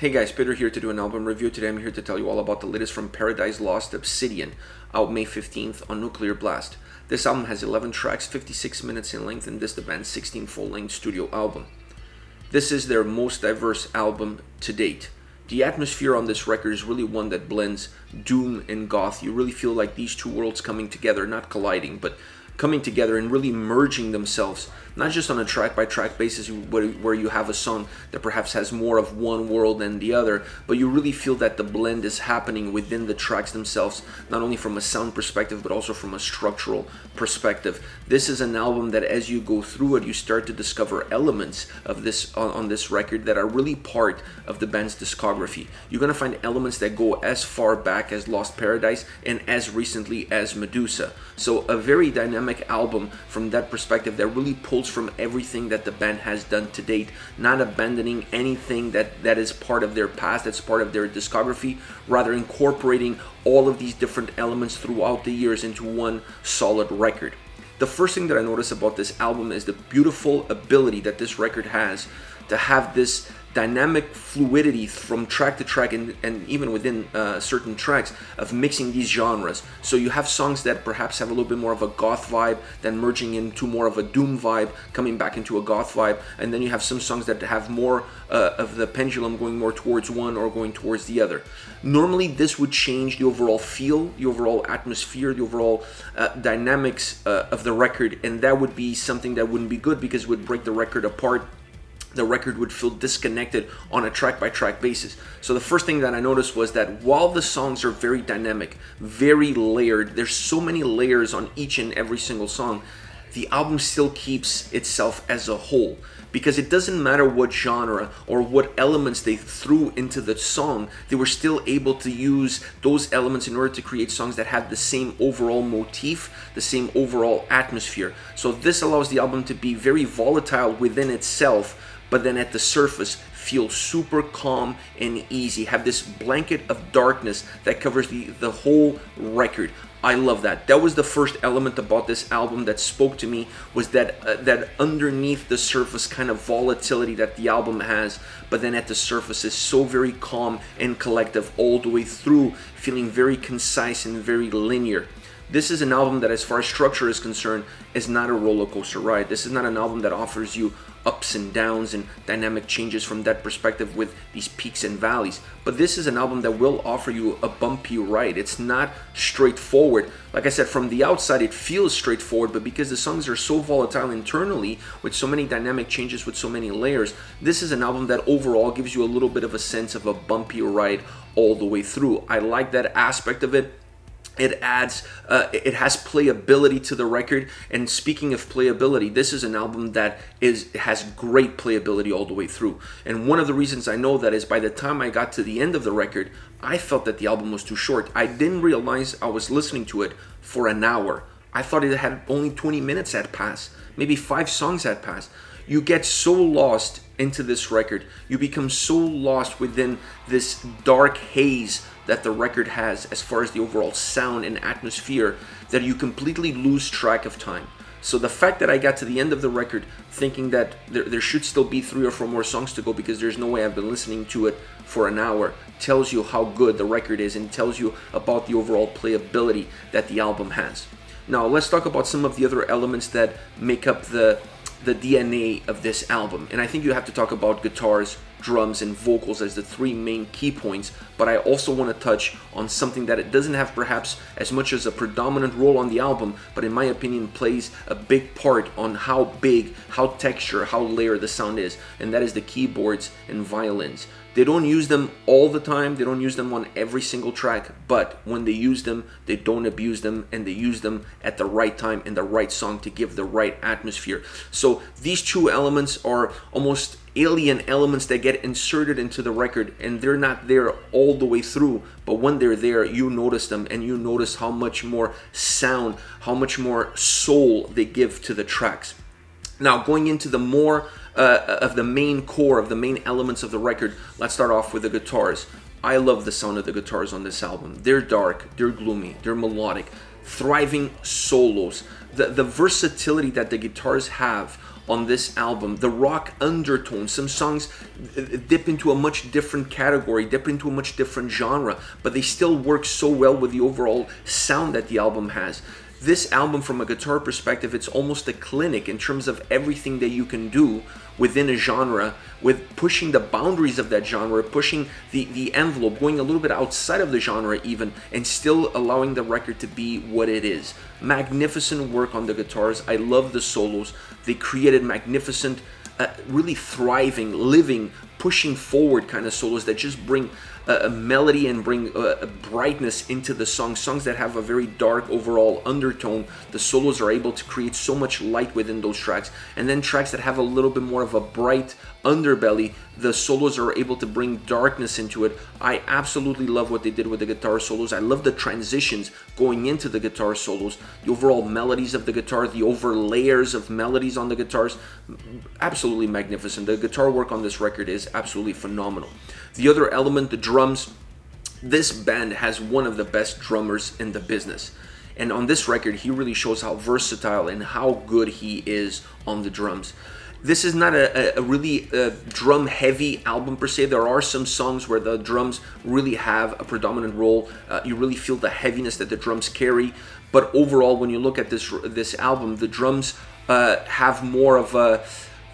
Hey guys, Peter here to do an album review. Today I'm here to tell you all about the latest from Paradise Lost, Obsidian, out May 15th on Nuclear Blast. This album has 11 tracks, 56 minutes in length, and this is the band's 16th full-length studio album. This is their most diverse album to date. The atmosphere on this record is really one that blends doom and goth. You really feel like these two worlds coming together, not colliding, but coming together and really merging themselves, not just on a track-by-track basis where you have a song that perhaps has more of one world than the other, but you really feel that the blend is happening within the tracks themselves, not only from a sound perspective, but also from a structural perspective. This is an album that as you go through it, you start to discover elements of this on this record that are really part of the band's discography. You're going to find elements that go as far back as Lost Paradise and as recently as Medusa. So a very dynamic album from that perspective that really pulls from everything that the band has done to date, not abandoning anything that is part of their past, that's part of their discography, rather incorporating all of these different elements throughout the years into one solid record. The first thing that I notice about this album is the beautiful ability that this record has to have this dynamic fluidity from track to track and even within certain tracks of mixing these genres. So you have songs that perhaps have a little bit more of a goth vibe, then merging into more of a doom vibe, coming back into a goth vibe, and then you have some songs that have more of the pendulum going more towards one or going towards the other. Normally this would change the overall feel, the overall atmosphere, the overall dynamics of the record, and that would be something that wouldn't be good because it would break the record apart. The record would feel disconnected on a track-by-track basis. So the first thing that I noticed was that while the songs are very dynamic, very layered, there's so many layers on each and every single song, the album still keeps itself as a whole. Because it doesn't matter what genre or what elements they threw into the song, they were still able to use those elements in order to create songs that have the same overall motif, the same overall atmosphere. So this allows the album to be very volatile within itself, but then at the surface feel super calm and easy, have this blanket of darkness that covers the whole record. I love that. That was the first element about this album that spoke to me, was that underneath the surface kind of volatility that the album has, but then at the surface is so very calm and collective all the way through, feeling very concise and very linear. This is an album that, as far as structure is concerned, is not a roller coaster ride. This is not an album that offers you ups and downs and dynamic changes from that perspective with these peaks and valleys. But this is an album that will offer you a bumpy ride. It's not straightforward. Like I said, from the outside it feels straightforward, but because the songs are so volatile internally, with so many dynamic changes, with so many layers, this is an album that overall gives you a little bit of a sense of a bumpy ride all the way through. I like that aspect of it. It adds, it has playability to the record, and speaking of playability, this is an album that has great playability all the way through. And one of the reasons I know that is by the time I got to the end of the record, I felt that the album was too short. I didn't realize I was listening to it for an hour. I thought it had only 20 minutes had passed, maybe 5 songs had passed. You get so lost into this record, you become so lost within this dark haze that the record has as far as the overall sound and atmosphere, that you completely lose track of time. So the fact that I got to the end of the record thinking that there should still be 3 or 4 more songs to go because there's no way I've been listening to it for an hour, tells you how good the record is and tells you about the overall playability that the album has. Now let's talk about some of the other elements that make up the DNA of this album. And I think you have to talk about guitars, drums, and vocals as the 3 main key points, but I also want to touch on something that it doesn't have perhaps as much as a predominant role on the album, but in my opinion plays a big part on how big, how texture, how layered the sound is, and that is the keyboards and violins. They don't use them all the time, they don't use them on every single track, but when they use them, they don't abuse them, and they use them at the right time in the right song to give the right atmosphere. So these 2 elements are almost alien elements that get inserted into the record, and they're not there all the way through, but when they're there, you notice them, and you notice how much more sound, how much more soul they give to the tracks. Now, going into the more of the main core, of the main elements of the record, let's start off with the guitars. I love the sound of the guitars on this album. They're dark, they're gloomy, they're melodic, thriving solos. The versatility that the guitars have on this album. The rock undertone, some songs dip into a much different category, dip into a much different genre, but they still work so well with the overall sound that the album has. This album, from a guitar perspective, it's almost a clinic in terms of everything that you can do within a genre, with pushing the boundaries of that genre, pushing the envelope, going a little bit outside of the genre even, and still allowing the record to be what it is. Magnificent work on the guitars. I love the solos. They created magnificent, really thriving, living, pushing forward kind of solos that just bring a melody and bring a brightness into the song. Songs that have a very dark overall undertone, the solos are able to create so much light within those tracks. And then tracks that have a little bit more of a bright underbelly, the solos are able to bring darkness into it. I absolutely love what they did with the guitar solos. I love the transitions going into the guitar solos, the overall melodies of the guitar, the over layers of melodies on the guitars. Absolutely magnificent. The guitar work on this record is absolutely phenomenal. The other element, the drums. This band has one of the best drummers in the business. And on this record, he really shows how versatile and how good he is on the drums. This is not a really drum-heavy album per se. There are some songs where the drums really have a predominant role. You really feel the heaviness that the drums carry. But overall, when you look at this album, the drums have more of a...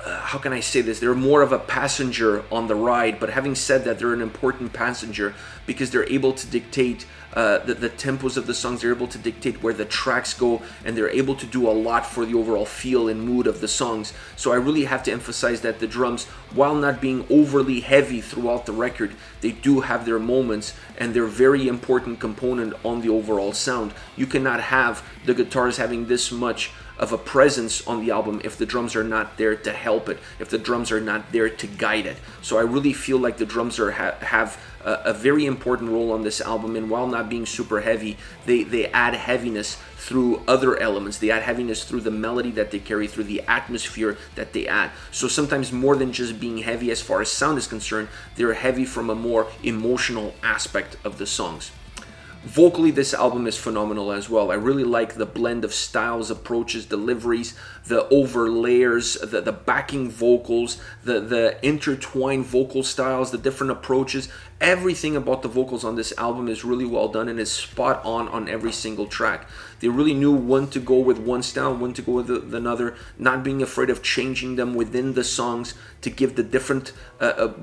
how can I say this? They're more of a passenger on the ride, but having said that, they're an important passenger because they're able to dictate the tempos of the songs. They're able to dictate where the tracks go, and they're able to do a lot for the overall feel and mood of the songs. So I really have to emphasize that the drums, while not being overly heavy throughout the record, they do have their moments, and they're a very important component on the overall sound. You cannot have the guitars having this much of a presence on the album if the drums are not there to help it, if the drums are not there to guide it. So I really feel like the drums have a very important role on this album, and while not being super heavy, they add heaviness through other elements. They add heaviness through the melody that they carry, through the atmosphere that they add. So sometimes more than just being heavy as far as sound is concerned, they're heavy from a more emotional aspect of the songs. Vocally, this album is phenomenal as well. I really like the blend of styles, approaches, deliveries, the over layers, the backing vocals, the intertwined vocal styles, the different approaches. Everything about the vocals on this album is really well done and is spot on every single track. They really knew when to go with one style, when to go with another, not being afraid of changing them within the songs to give the different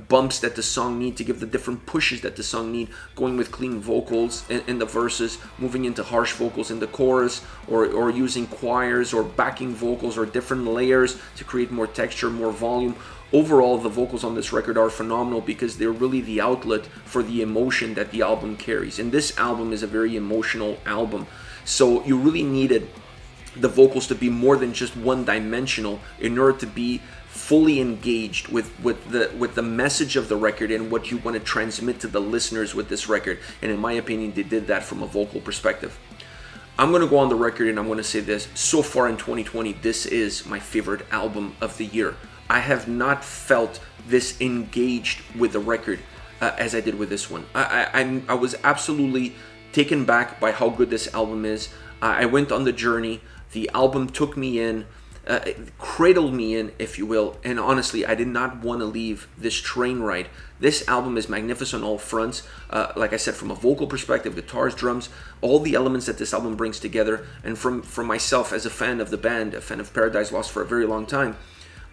bumps that the song need, to give the different pushes that the song need, going with clean vocals in the verses, moving into harsh vocals in the chorus, or using choirs or backing vocals or different layers to create more texture, more volume. Overall, the vocals on this record are phenomenal because they're really the outlet for the emotion that the album carries. And this album is a very emotional album. So you really needed the vocals to be more than just one-dimensional in order to be fully engaged with the message of the record and what you want to transmit to the listeners with this record. And in my opinion, they did that from a vocal perspective. I'm going to go on the record and I'm going to say this. So far in 2020, this is my favorite album of the year. I have not felt this engaged with the record as I did with this one. I was absolutely taken back by how good this album is. I went on the journey. The album took me in, cradled me in, if you will, and honestly, I did not want to leave this train ride. This album is magnificent on all fronts. Like I said, from a vocal perspective, guitars, drums, all the elements that this album brings together. And from myself as a fan of the band, a fan of Paradise Lost for a very long time,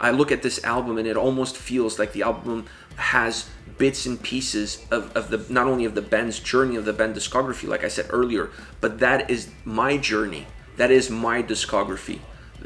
I look at this album and it almost feels like the album has bits and pieces of the not only of the band's journey, of the band discography, like I said earlier, but that is my journey. That is my discography.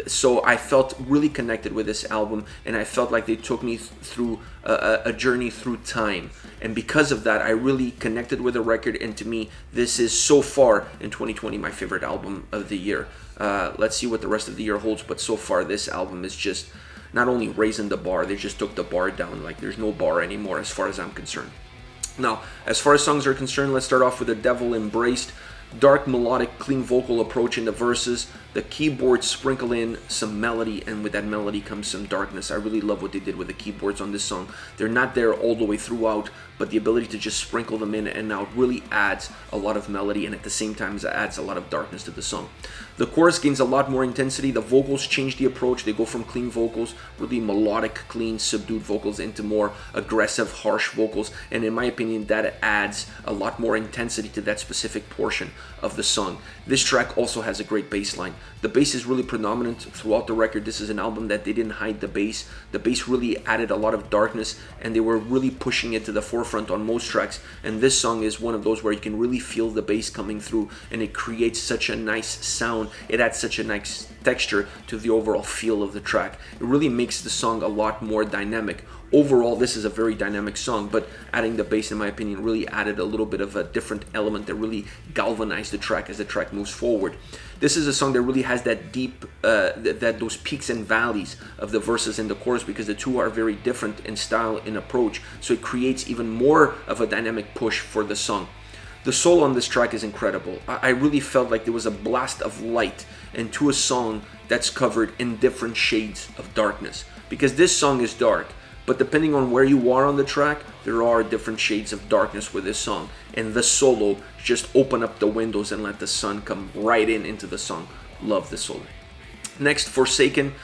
So I felt really connected with this album, and I felt like they took me through a journey through time. And because of that, I really connected with the record, and to me, this is so far in 2020 my favorite album of the year. Let's see what the rest of the year holds, but so far this album is just not only raising the bar, they just took the bar down. Like, there's no bar anymore as far as I'm concerned. Now, as far as songs are concerned, let's start off with The Devil Embraced. Dark, melodic, clean vocal approach in the verses, The keyboards sprinkle in some melody, and with that melody comes some darkness. I really love what they did with the keyboards on this song. They're not there all the way throughout, but the ability to just sprinkle them in and out really adds a lot of melody, and at the same time it adds a lot of darkness to the song. The chorus gains a lot more intensity. The vocals change the approach. They go from clean vocals, really melodic, clean, subdued vocals, into more aggressive, harsh vocals, and in my opinion that adds a lot more intensity to that specific portion of the song. This track also has a great bass line. The bass is really predominant throughout the record. This is an album that they didn't hide the bass. The bass really added a lot of darkness, and they were really pushing it to the forefront on most tracks, and this song is one of those where you can really feel the bass coming through, and it creates such a nice sound. It adds such a nice texture to the overall feel of the track. It really makes the song a lot more dynamic. Overall, this is a very dynamic song, but adding the bass, in my opinion, really added a little bit of a different element that really galvanized the track as the track moves forward. This is a song that really has that deep, those peaks and valleys of the verses and the chorus, because the two are very different in style and approach, so it creates even more of a dynamic push for the song. The solo on this track is incredible. I really felt like there was a blast of light into a song that's covered in different shades of darkness, because this song is dark, but depending on where you are on the track, there are different shades of darkness with this song, and the solo just open up the windows and let the sun come right into the song. Love the solo. Next, Forsaken.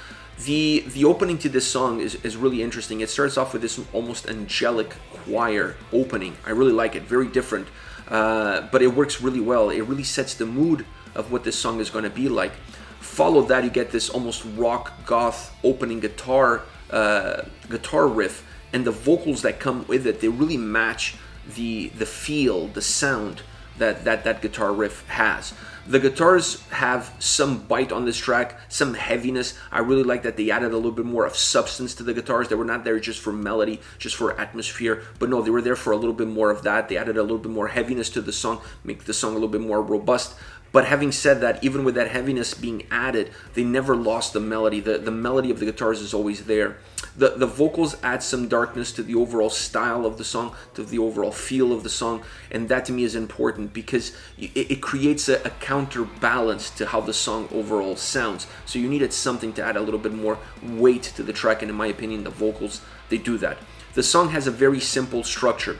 The opening to this song is really interesting. It starts off with this almost angelic choir opening. I really like it, very different, but it works really well. It really sets the mood of what this song is going to be like. Follow that, you get this almost rock goth opening guitar riff, and the vocals that come with it, they really match the feel, the sound that guitar riff has. The guitars have some bite on this track, some heaviness. I really like that they added a little bit more of substance to the guitars. They were not there just for melody, just for atmosphere, but no, they were there for a little bit more of that. They added a little bit more heaviness to the song, make the song a little bit more robust. But having said that, even with that heaviness being added, they never lost the melody. The melody of the guitars is always there. The vocals add some darkness to the overall style of the song, to the overall feel of the song, and that to me is important because it creates a counterbalance to how the song overall sounds. So you needed something to add a little bit more weight to the track, and in my opinion, the vocals, they do that. The song has a very simple structure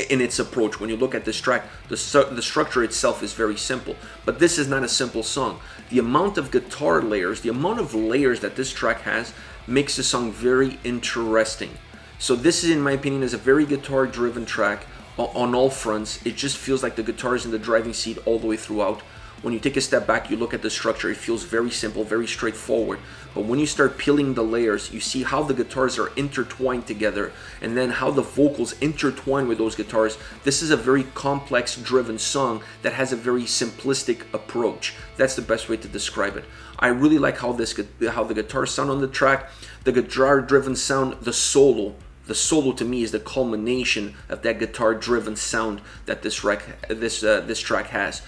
in its approach. When you look at this track, the structure itself is very simple, but this is not a simple song. The amount of guitar layers, the amount of layers that this track has makes the song very interesting. So this is, in my opinion, is a very guitar driven track on all fronts. It just feels like the guitar is in the driving seat all the way throughout. When you take a step back, you look at the structure, it feels very simple, very straightforward. But when you start peeling the layers, you see how the guitars are intertwined together, and then how the vocals intertwine with those guitars. This is a very complex driven song that has a very simplistic approach. That's the best way to describe it. I really like how the guitars sound on the track. The guitar driven sound, the solo to me is the culmination of that guitar driven sound that this track has.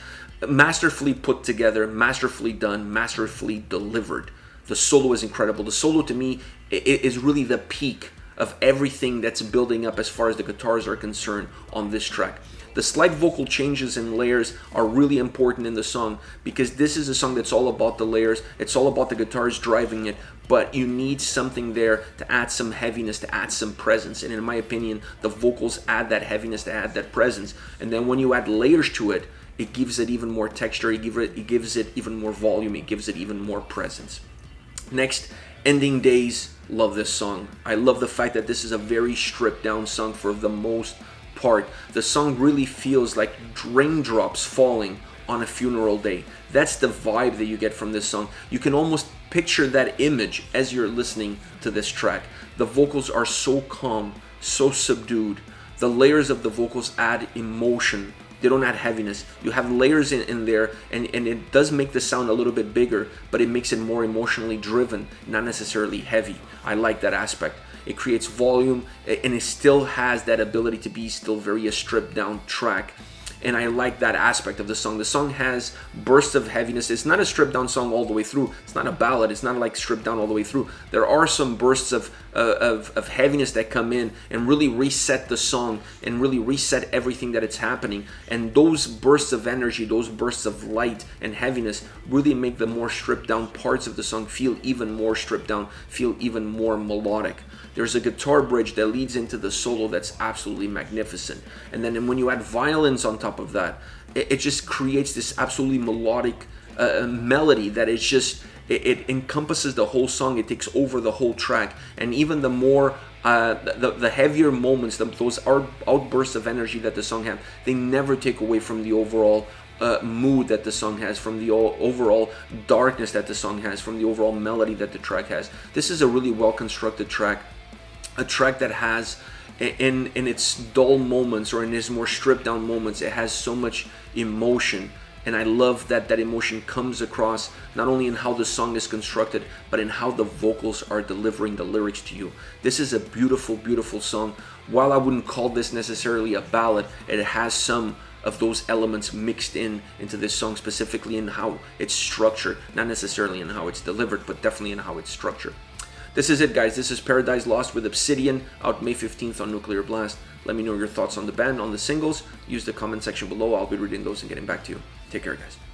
Masterfully put together, masterfully done, masterfully delivered. The solo is incredible. The solo to me is really the peak of everything that's building up as far as the guitars are concerned on this track. The slight vocal changes and layers are really important in the song because this is a song that's all about the layers. It's all about the guitars driving it, but you need something there to add some heaviness, to add some presence. And in my opinion, the vocals add that heaviness, to add that presence. And then when you add layers to it, it gives it even more texture, it gives it even more volume, it gives it even more presence. Next, Ending Days. Love this song. I love the fact that this is a very stripped down song for the most part. The song really feels like raindrops falling on a funeral day. That's the vibe that you get from this song. You can almost picture that image as you're listening to this track. The vocals are so calm, so subdued. The layers of the vocals add emotion. They don't add heaviness. You have layers in there, and it does make the sound a little bit bigger, but it makes it more emotionally driven, not necessarily heavy. I like that aspect. It creates volume, and it still has that ability to be still very a stripped down track. and I like that aspect of the song. The song has bursts of heaviness. It's not a stripped down song all the way through. It's not a ballad. It's not like stripped down all the way through. There are some bursts of heaviness that come in and really reset the song and really reset everything that it's happening. And those bursts of energy, those bursts of light and heaviness really make the more stripped down parts of the song feel even more stripped down, feel even more melodic. There's a guitar bridge that leads into the solo that's absolutely magnificent. And then when you add violins on top of that, it just creates this absolutely melodic melody that is just, it encompasses the whole song. It takes over the whole track. And even the more, the heavier moments, those outbursts of energy that the song has, they never take away from the overall mood that the song has, from the overall darkness that the song has, from the overall melody that the track has. This is a really well constructed track, a track that has, in its dull moments or in its more stripped down moments, it has so much emotion. And I love that that emotion comes across not only in how the song is constructed, but in how the vocals are delivering the lyrics to you. This is a beautiful, beautiful song. While I wouldn't call this necessarily a ballad, it has some of those elements mixed into this song, specifically in how it's structured, not necessarily in how it's delivered, but definitely in how it's structured. This is it, guys. This is Paradise Lost with Obsidian, out May 15th on Nuclear Blast. Let me know your thoughts on the band, on the singles. Use the comment section below. I'll be reading those and getting back to you. Take care, guys.